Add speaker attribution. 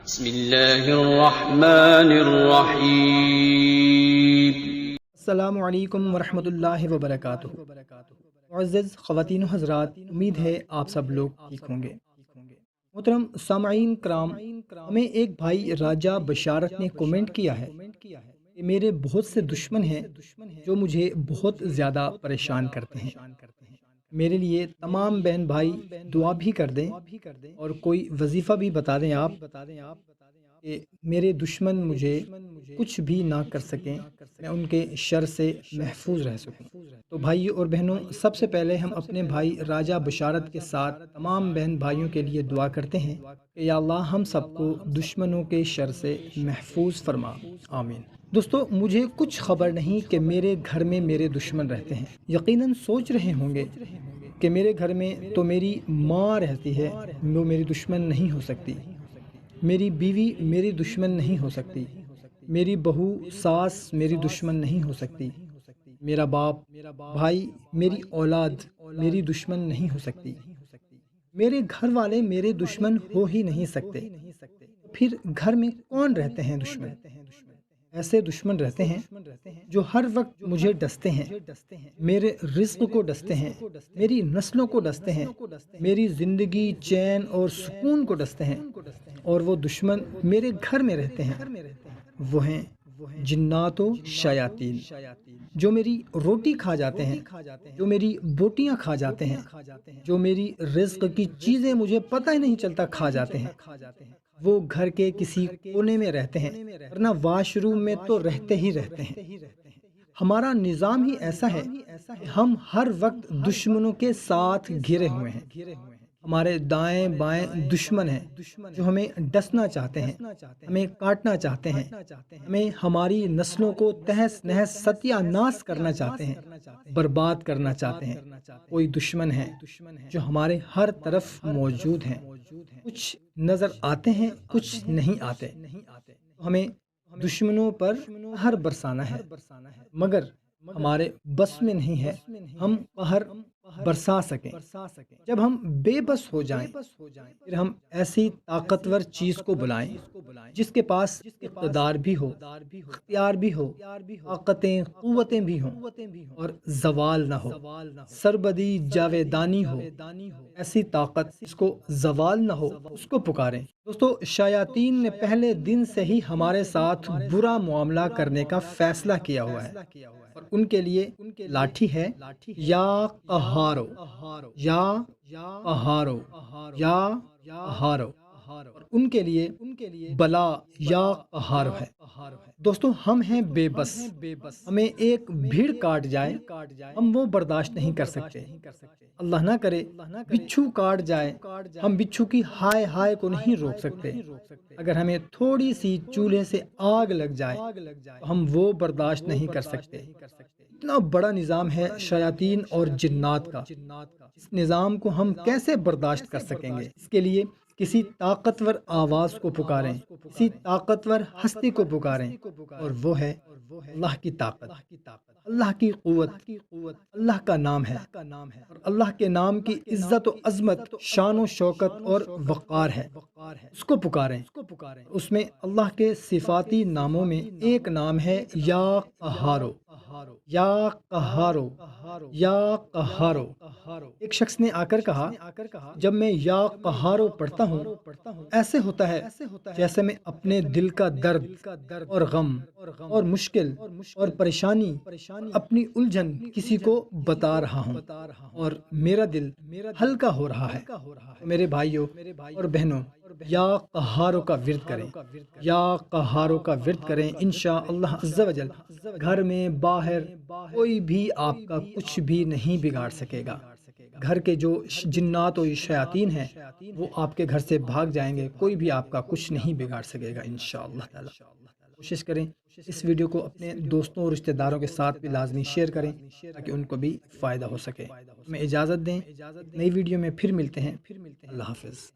Speaker 1: بسم اللہ الرحمن الرحیم۔
Speaker 2: السلام علیکم ورحمۃ اللہ وبرکاتہ۔ معزز خواتین و حضرات، امید ہے آپ سب لوگ ٹھیک ہوں گے۔ محترم سامعین کرام، ہمیں ایک بھائی راجہ بشارت نے کومنٹ کیا ہے کہ میرے بہت سے دشمن ہیں جو مجھے بہت زیادہ پریشان کرتے ہیں۔ میرے لیے تمام بہن بھائی دعا بھی کر دیں اور کوئی وظیفہ بھی بتا دیں آپ کہ میرے دشمن مجھے کچھ بھی نہ کر سکیں، میں ان کے شر سے محفوظ رہ سکوں۔ تو بھائی اور بہنوں، سب سے پہلے ہم اپنے بھائی راجہ بشارت کے ساتھ تمام بہن بھائیوں کے لیے دعا کرتے ہیں کہ یا اللہ ہم سب کو دشمنوں کے شر سے محفوظ فرما، آمین۔ دوستو، مجھے کچھ خبر نہیں کہ میرے گھر میں میرے دشمن رہتے ہیں۔ یقیناً سوچ رہے ہوں گے کہ میرے گھر میں تو میری ماں رہتی ہے، وہ میری دشمن نہیں ہو سکتی، میری بیوی میری دشمن نہیں ہو سکتی، میری بہو ساس میری دشمن نہیں ہو سکتی، میرا باپ بھائی میری اولاد میری دشمن نہیں ہو سکتی، میرے گھر والے میرے دشمن ہو ہی نہیں سکتے۔ پھر گھر میں کون رہتے ہیں دشمن؟ ایسے دشمن رہتے ہیں جو ہر وقت مجھے ڈستے ہیں، میرے رزق کو ڈستے ہیں، میری نسلوں کو ڈستے ہیں، میری زندگی چین اور سکون کو ڈستے ہیں، اور وہ دشمن میرے گھر میں رہتے ہیں۔ وہ ہیں جنات و شیاطین، جو میری روٹی کھا جاتے ہیں، جو میری بوٹیاں کھا جاتے ہیں، جو میری رزق کی چیزیں مجھے پتہ ہی نہیں چلتا کھا جاتے ہیں۔ وہ گھر کے کسی کونے میں رہتے ہیں، ورنہ واش روم میں تو رہتے ہی رہتے ہیں۔ ہمارا نظام ہی ایسا ہے کہ ہم ہر وقت دشمنوں کے ساتھ گھرے ہوئے ہیں۔ ہمارے دائیں بائیں دشمن ہیں جو ہمیں ڈسنا چاہتے ہیں، ہمیں کاٹنا چاہتے ہیں، ہمیں ہماری نسلوں کو تہس نہس ستیہ ناس کرنا چاہتے ہیں، برباد کرنا چاہتے ہیں۔ کوئی دشمن ہے جو ہمارے ہر طرف موجود ہیں، کچھ نظر آتے ہیں، کچھ نہیں آتے۔ ہمیں دشمنوں پر قہر برسانا ہے، مگر ہمارے بس میں نہیں ہے ہم قہر برسا سکیں۔ جب ہم بے بس ہو جائیں، پھر ہم ایسی طاقتور چیز کو بلائیں جس کے پاس اقتدار بھی ہو، اختیار بھی ہو، طاقتیں قوتیں بھی ہوں اور زوال نہ ہو، سربدی جاویدانی ہو۔ ایسی طاقت جس کو زوال نہ ہو، اس کو پکاریں۔ دوستو، شیاطین نے پہلے دن سے ہی ہمارے ساتھ برا معاملہ کرنے کا فیصلہ کیا ہوا ہے، اور ان کے لیے لاٹھی ہے یا قہارو، یا قہارو، یا قہارو، اور ان کے لیے بلا یا قہارو ہے۔ دوستو، ہم ہیں بے بس، ہمیں ایک بھیڑ کاٹ جائے ہم وہ برداشت نہیں کر سکتے۔ اللہ نہ کرے بچھو کاٹ جائے، ہم بچھو کی ہائے ہائے کو نہیں روک سکتے۔ اگر ہمیں تھوڑی سی چولہے سے آگ لگ جائے تو ہم وہ برداشت نہیں کر سکتے۔ اتنا بڑا نظام ہے شیاطین اور جنات کا، اس نظام کو ہم کیسے برداشت کر سکیں گے؟ اس کے لیے کسی طاقتور آواز کو پکاریں، کسی طاقتور ہستی کو پکاریں، اور وہ ہے اللہ کی طاقت، اللہ کی قوت، اللہ کا نام ہے، اور اللہ کے نام کی عزت و عظمت، شان و شوکت اور وقار ہے۔ اس کو پکاریں۔ اس میں اللہ کے صفاتی ناموں میں ایک نام ہے یا قہارو، یا قہارو، یا قہارو۔ ایک شخص نے آ کر کہا، جب میں یا قہارو پڑھتا ہوں ایسے ہوتا ہے جیسے میں اپنے دل کا درد اور غم اور مشکل اور پریشانی، اپنی الجھن کسی کو بتا رہا ہوں اور میرا دل ہلکا ہو رہا ہے۔ میرے بھائیوں اور بہنوں، یا قہارو کا ورد کریں، یا قہارو کا ورد کریں، انشاءاللہ عز و جل گھر میں باہر کوئی بھی آپ کا کچھ بھی نہیں بگاڑ سکے گا۔ گھر کے جو جنات و شیاطین ہیں وہ آپ کے گھر سے بھاگ جائیں گے، کوئی بھی آپ کا کچھ نہیں بگاڑ سکے گا انشاءاللہ تعالی۔ کوشش کریں اس ویڈیو کو اپنے دوستوں اور رشتہ داروں کے ساتھ بھی لازمی شیئر کریں تاکہ ان کو بھی فائدہ ہو سکے۔ ہمیں اجازت دیں، نئی ویڈیو میں پھر ملتے ہیں۔ اللہ حافظ۔